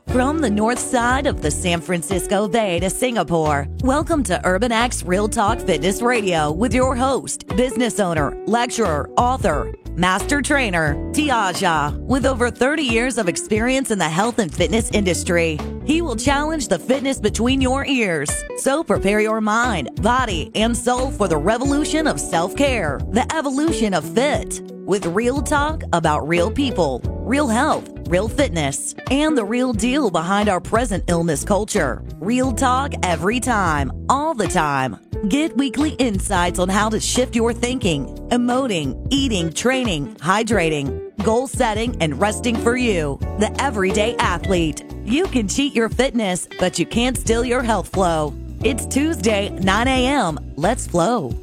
From the north side of the San Francisco Bay to Singapore, welcome to Urban X Real Talk Fitness Radio with your host, business owner, lecturer, author, master trainer, Tiaja. With over 30 years of experience in the health and fitness industry, he will challenge the fitness between your ears. So prepare your mind, body, and soul for the revolution of self-care, the evolution of fit, with real talk about real people, real health, real fitness, and the real deal behind our present illness culture. Real talk every time, all the time. Get weekly insights on how to shift your thinking, emoting, eating, training, hydrating, goal setting, and resting for you, the everyday athlete. You can cheat your fitness, but you can't steal your health flow. It's Tuesday, 9 a.m. Let's flow.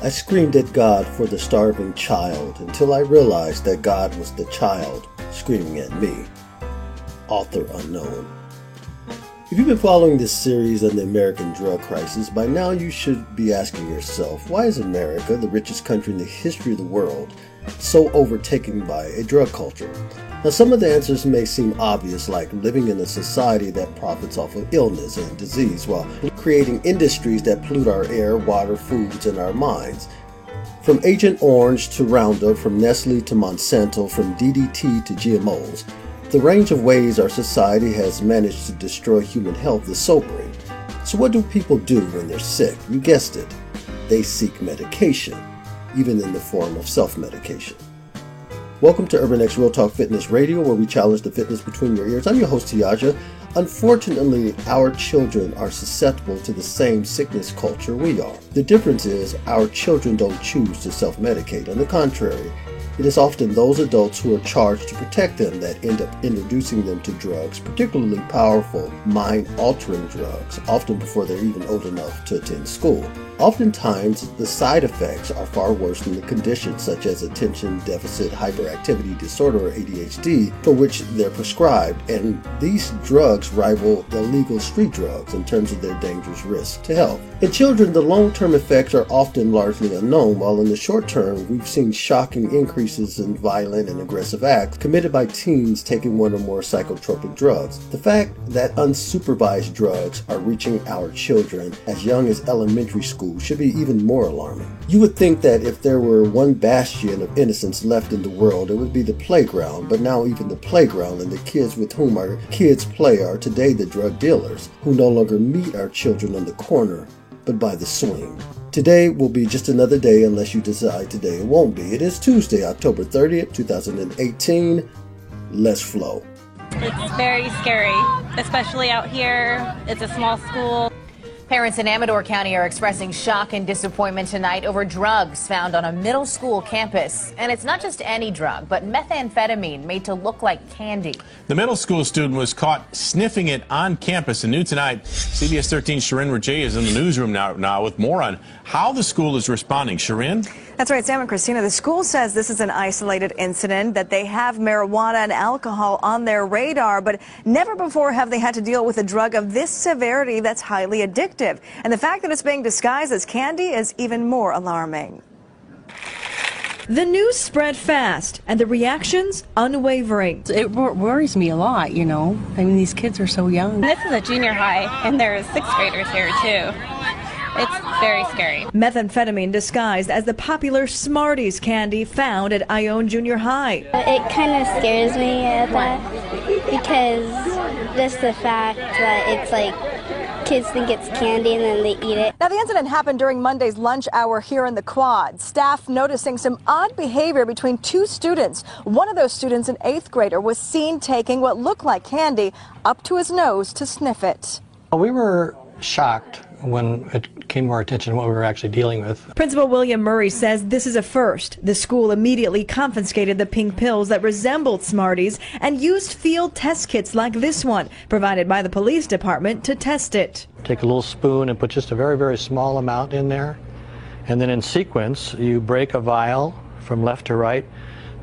I screamed at God for the starving child until I realized that God was the child screaming at me. Author unknown. If you've been following this series on the American drug crisis, by now you should be asking yourself, why is America, the richest country in the history of the world, so overtaken by a drug culture? Now, some of the answers may seem obvious, like living in a society that profits off of illness and disease while creating industries that pollute our air, water, foods, and our minds. From Agent Orange to Roundup, from Nestle to Monsanto, from DDT to GMOs, the range of ways our society has managed to destroy human health is sobering. So what do people do when they're sick? You guessed it. They seek medication, even in the form of self-medication. Welcome to Urban X Real Talk Fitness Radio, where we challenge the fitness between your ears. I'm your host, Tiaja. Unfortunately, our children are susceptible to the same sickness culture we are. The difference is our children don't choose to self-medicate. On the contrary, it is often those adults who are charged to protect them that end up introducing them to drugs, particularly powerful, mind-altering drugs, often before they're even old enough to attend school. Oftentimes, the side effects are far worse than the conditions, such as attention deficit hyperactivity disorder or ADHD, for which they're prescribed, and these drugs rival illegal street drugs in terms of their dangerous risk to health. In children, the long-term effects are often largely unknown, while in the short term, we've seen shocking increases in violent and aggressive acts committed by teens taking one or more psychotropic drugs. The fact that unsupervised drugs are reaching our children as young as elementary school should be even more alarming. You would think that if there were one bastion of innocence left in the world, it would be the playground, but now even the playground and the kids with whom our kids play are today the drug dealers, who no longer meet our children on the corner, but by the swing. Today will be just another day unless you decide today it won't be. It is Tuesday, October 30th, 2018. Let's flow. It's very scary, especially out here. It's a small school. Parents in Amador County are expressing shock and disappointment tonight over drugs found on a middle school campus. And it's not just any drug, but methamphetamine made to look like candy. The middle school student was caught sniffing it on campus. And new tonight, CBS 13's Sharin Rajaei is in the newsroom now with more on how the school is responding. Sharin? That's right, Sam and Christina. The school says this is an isolated incident, that they have marijuana and alcohol on their radar, but never before have they had to deal with a drug of this severity that's highly addictive. And the fact that it's being disguised as candy is even more alarming. The news spread fast, and the reactions unwavering. It worries me a lot, you know. I mean, these kids are so young. This is a junior high, and there's sixth graders here, too. It's very scary. Methamphetamine disguised as the popular Smarties candy found at Ione Junior High. It kind of scares me at that because just the fact that it's like kids think it's candy and then they eat it. Now, the incident happened during Monday's lunch hour here in the Quad. Staff noticing some odd behavior between two students. One of those students, an 8th grader, was seen taking what looked like candy up to his nose to sniff it. We were shocked when it came to our attention what we were actually dealing with. Principal William Murray says this is a first. The school immediately confiscated the pink pills that resembled Smarties and used field test kits like this one, provided by the police department, to test it. Take a little spoon and put just a very, very small amount in there. And then in sequence, you break a vial from left to right,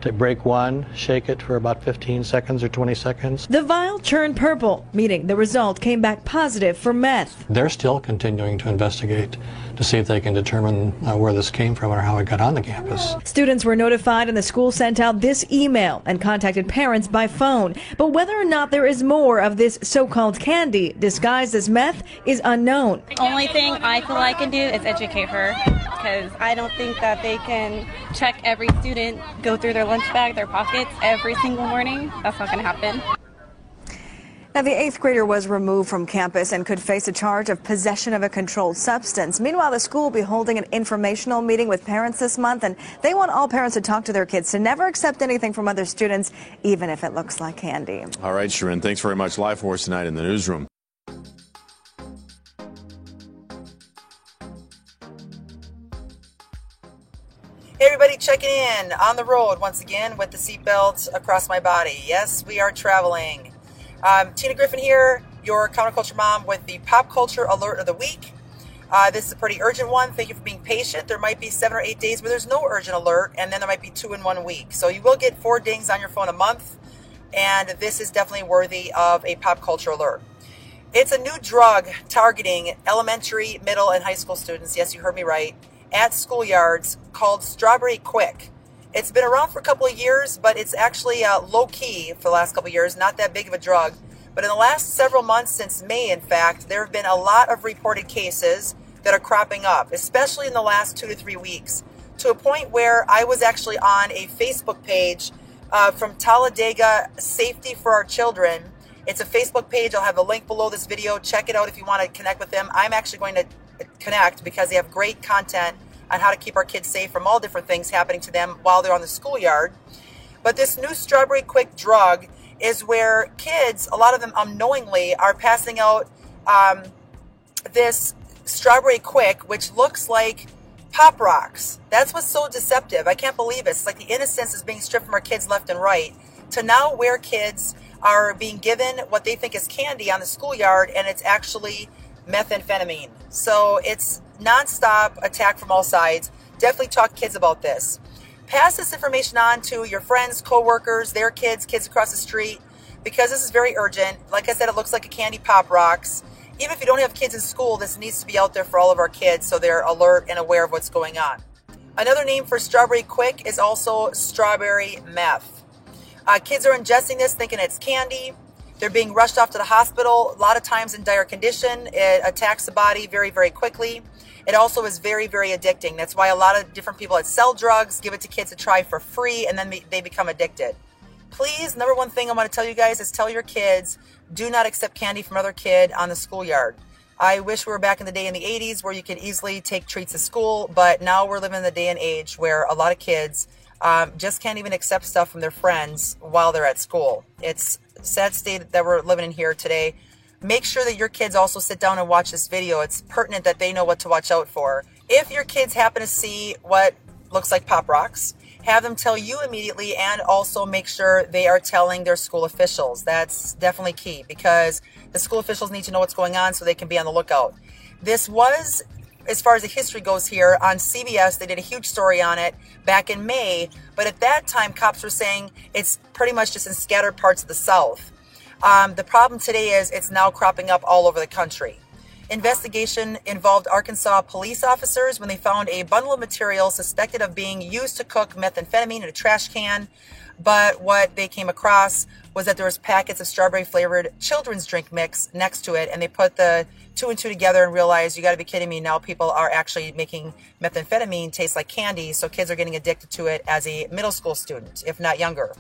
to break one, shake it for about 15 seconds or 20 seconds. The vial turned purple, meaning the result came back positive for meth. They're still continuing to investigate to see if they can determine where this came from or how it got on the campus. Students were notified and the school sent out this email and contacted parents by phone. But whether or not there is more of this so-called candy disguised as meth is unknown. Only thing I feel I can do is educate her, because I don't think that they can check every student, go through their lunch bag, their pockets every single morning. That's not going to happen. Now, the 8th grader was removed from campus and could face a charge of possession of a controlled substance. Meanwhile, the school will be holding an informational meeting with parents this month, and they want all parents to talk to their kids to never accept anything from other students, even if it looks like candy. All right, Sharon, thanks very much. Live for us tonight in the newsroom. Hey everybody, checking in on the road once again with the seatbelt across my body. Yes, we are traveling. Tina Griffin here, your counterculture mom with the pop culture alert of the week. This is a pretty urgent one. Thank you for being patient. There might be 7 or 8 days where there's no urgent alert, and then there might be 2 in 1 week. So you will get 4 dings on your phone a month, and this is definitely worthy of a pop culture alert. It's a new drug targeting elementary, middle, and high school students. Yes, you heard me right. At schoolyards, called Strawberry Quick. It's been around for a couple of years, but it's actually low-key for the last couple of years, not that big of a drug. But in the last several months, since May, in fact, there have been a lot of reported cases that are cropping up, especially in the last 2 to 3 weeks, to a point where I was actually on a Facebook page from Talladega Safety for Our Children. It's a Facebook page. I'll have a link below this video. Check it out if you want to connect with them. I'm actually going to connect because they have great content on how to keep our kids safe from all different things happening to them while they're on the schoolyard. But this new Strawberry Quick drug is where kids, a lot of them unknowingly, are passing out this Strawberry Quick, which looks like Pop Rocks. That's what's so deceptive. I can't believe it. It's like the innocence is being stripped from our kids left and right, to now where kids are being given what they think is candy on the schoolyard, and it's actually methamphetamine. So it's nonstop attack from all sides. Definitely talk to kids about this. Pass this information on to your friends, co-workers, their kids, kids across the street, because this is very urgent. Like I said, it looks like a candy Pop Rocks. Even if you don't have kids in school, this needs to be out there for all of our kids so they're alert and aware of what's going on. Another name for Strawberry Quick is also strawberry meth. Kids are ingesting this thinking it's candy. They're being rushed off to the hospital, a lot of times in dire condition. It attacks the body very, very quickly. It also is very, very addicting. That's why a lot of different people that sell drugs give it to kids to try for free, and then they become addicted. Please, number one thing I want to tell you guys is tell your kids, do not accept candy from another kid on the schoolyard. I wish we were back in the day in the 80s where you could easily take treats at school, but now we're living in the day and age where a lot of kids just can't even accept stuff from their friends while they're at school. It's a sad state that we're living in here today. Make sure that your kids also sit down and watch this video. It's pertinent that they know what to watch out for. If your kids happen to see what looks like Pop Rocks, have them tell you immediately, and also make sure they are telling their school officials. That's definitely key, because the school officials need to know what's going on so they can be on the lookout. This was, as far as the history goes here, on CBS. They did a huge story on it back in May, but at that time cops were saying it's pretty much just in scattered parts of the South. The problem today is it's now cropping up all over the country. Investigation involved Arkansas police officers when they found a bundle of material suspected of being used to cook methamphetamine in a trash can. But what they came across was that there was packets of strawberry flavored children's drink mix next to it, and they put the 2 and 2 together and realized, you got to be kidding me, now people are actually making methamphetamine taste like candy, so kids are getting addicted to it as a middle school student, if not younger.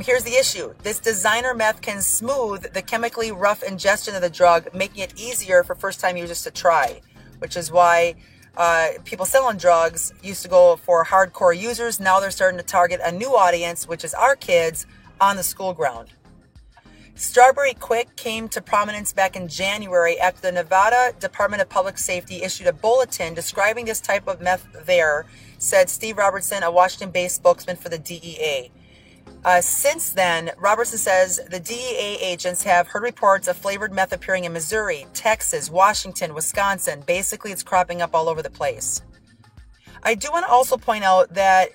Here's the issue. This designer meth can smooth the chemically rough ingestion of the drug, making it easier for first-time users to try, which is why people selling drugs used to go for hardcore users. Now they're starting to target a new audience, which is our kids on the school ground. Strawberry Quick came to prominence back in January after the Nevada Department of Public Safety issued a bulletin describing this type of meth there, said Steve Robertson, a Washington-based spokesman for the DEA. Since then, Robertson says the DEA agents have heard reports of flavored meth appearing in Missouri, Texas, Washington, Wisconsin. Basically, it's cropping up all over the place. I do want to also point out that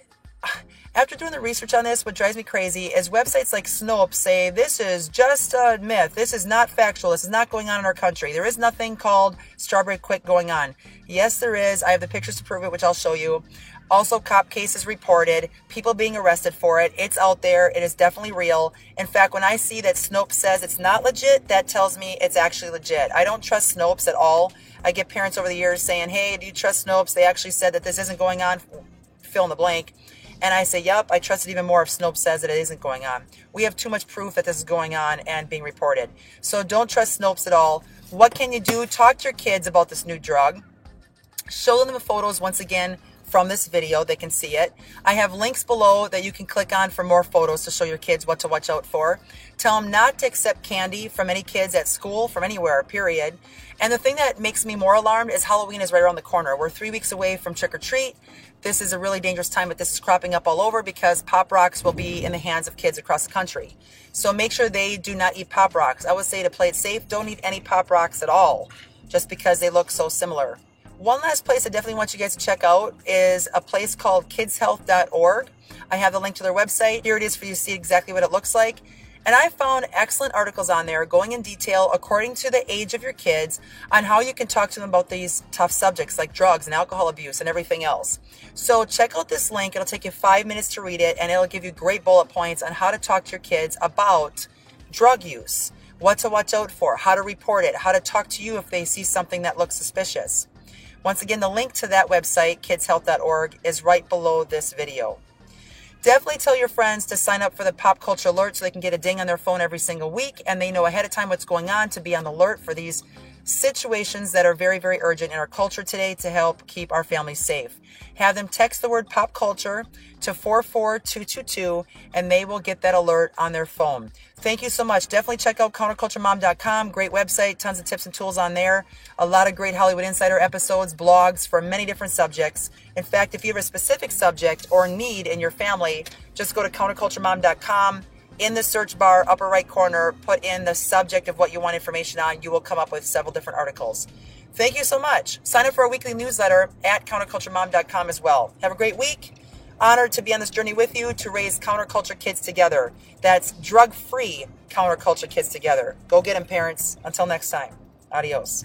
After doing the research on this, what drives me crazy is websites like Snopes say this is just a myth. This is not factual. This is not going on in our country. There is nothing called Strawberry Quick going on. Yes, there is. I have the pictures to prove it, which I'll show you. Also, cop cases reported, people being arrested for it. It's out there. It is definitely real. In fact, when I see that Snopes says it's not legit, that tells me it's actually legit. I don't trust Snopes at all. I get parents over the years saying, hey, do you trust Snopes? They actually said that this isn't going on. Fill in the blank. And I say, yep, I trust it even more if Snopes says that it isn't going on. We have too much proof that this is going on and being reported. So don't trust Snopes at all. What can you do? Talk to your kids about this new drug. Show them the photos once again from this video. They can see it. I have links below that you can click on for more photos to show your kids what to watch out for. Tell them not to accept candy from any kids at school, from anywhere, period. And the thing that makes me more alarmed is Halloween is right around the corner. We're 3 weeks away from trick or treat. This is a really dangerous time, but this is cropping up all over because Pop Rocks will be in the hands of kids across the country. So make sure they do not eat Pop Rocks. I would say to play it safe, don't eat any Pop Rocks at all, just because they look so similar. One last place I definitely want you guys to check out is a place called kidshealth.org. I have the link to their website. Here it is for you to see exactly what it looks like. And I found excellent articles on there going in detail according to the age of your kids on how you can talk to them about these tough subjects like drugs and alcohol abuse and everything else. So check out this link. It'll take you 5 minutes to read it, and it'll give you great bullet points on how to talk to your kids about drug use, what to watch out for, how to report it, how to talk to you if they see something that looks suspicious. Once again, the link to that website, kidshealth.org, is right below this video. Definitely tell your friends to sign up for the Pop Culture Alert so they can get a ding on their phone every single week and they know ahead of time what's going on to be on the alert for these situations that are very, very urgent in our culture today to help keep our families safe. Have them text the word pop culture to 44222 and they will get that alert on their phone. Thank you so much. Definitely check out counterculturemom.com. Great website, tons of tips and tools on there. A lot of great Hollywood Insider episodes, blogs for many different subjects. In fact, if you have a specific subject or need in your family, just go to counterculturemom.com. In the search bar, upper right corner, put in the subject of what you want information on. You will come up with several different articles. Thank you so much. Sign up for our weekly newsletter at counterculturemom.com as well. Have a great week. Honored to be on this journey with you to raise counterculture kids together. That's drug-free counterculture kids together. Go get them, parents. Until next time. Adios.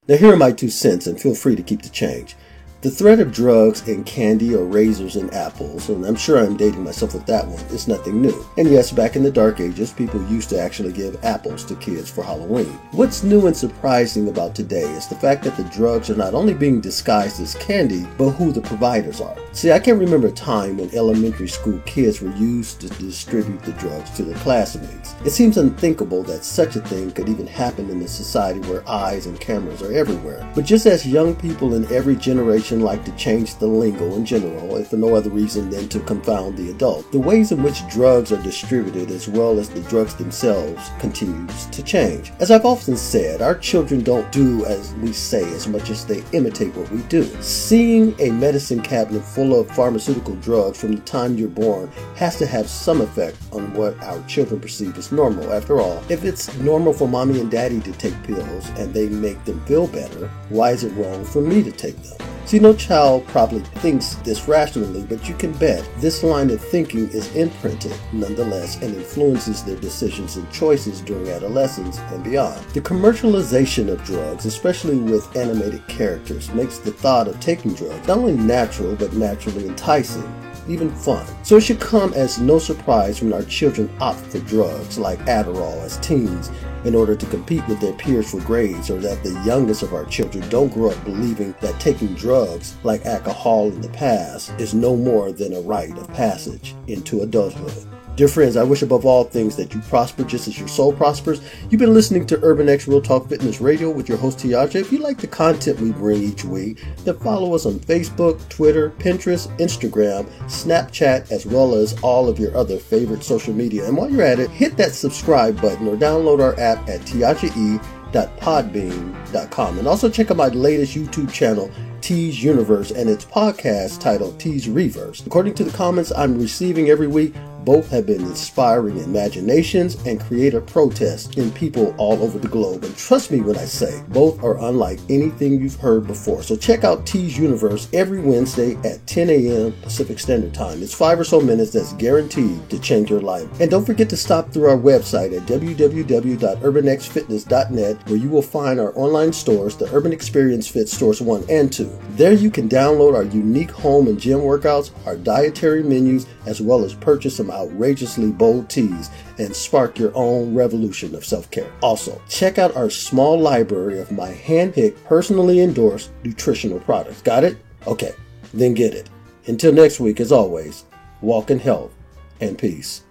Now here are my 2 cents, and feel free to keep the change. The threat of drugs in candy or razors and apples, and I'm sure I'm dating myself with that one, is nothing new. And yes, back in the dark ages, people used to actually give apples to kids for Halloween. What's new and surprising about today is the fact that the drugs are not only being disguised as candy, but who the providers are. See, I can remember a time when elementary school kids were used to distribute the drugs to their classmates. It seems unthinkable that such a thing could even happen in a society where eyes and cameras are everywhere. But just as young people in every generation like to change the lingo in general, if for no other reason than to confound the adult, the ways in which drugs are distributed as well as the drugs themselves continues to change. As I've often said, our children don't do as we say as much as they imitate what we do. Seeing a medicine cabinet full of pharmaceutical drugs from the time you're born has to have some effect on what our children perceive as normal. After all, if it's normal for mommy and daddy to take pills and they make them feel better, why is it wrong for me to take them? See, no child probably thinks this rationally, but you can bet this line of thinking is imprinted nonetheless and influences their decisions and choices during adolescence and beyond. The commercialization of drugs, especially with animated characters, makes the thought of taking drugs not only natural, but naturally enticing, even fun. So it should come as no surprise when our children opt for drugs like Adderall as teens in order to compete with their peers for grades, or that the youngest of our children don't grow up believing that taking drugs like alcohol in the past is no more than a rite of passage into adulthood. Dear friends, I wish above all things that you prosper just as your soul prospers. You've been listening to Urban X Real Talk Fitness Radio with your host Tiaja. If you like the content we bring each week, then follow us on Facebook, Twitter, Pinterest, Instagram, Snapchat, as well as all of your other favorite social media. And while you're at it, hit that subscribe button or download our app at tiajae.podbean.com. And also check out my latest YouTube channel, T's Universe, and its podcast titled T's Reverse. According to the comments I'm receiving every week, Both have been inspiring imaginations and creative protests in people all over the globe. And trust me when I say, both are unlike anything you've heard before. So check out T's Universe every Wednesday at 10 a.m. Pacific Standard Time. It's 5 or so minutes that's guaranteed to change your life. And don't forget to stop through our website at www.urbanxfitness.net, where you will find our online stores, the Urban Experience Fit Stores 1 and 2. There you can download our unique home and gym workouts, our dietary menus, as well as purchase some outrageously bold teas and spark your own revolution of self-care. Also, check out our small library of my hand-picked, personally endorsed nutritional products. Got it? Okay, then get it. Until next week, as always, walk in health and peace.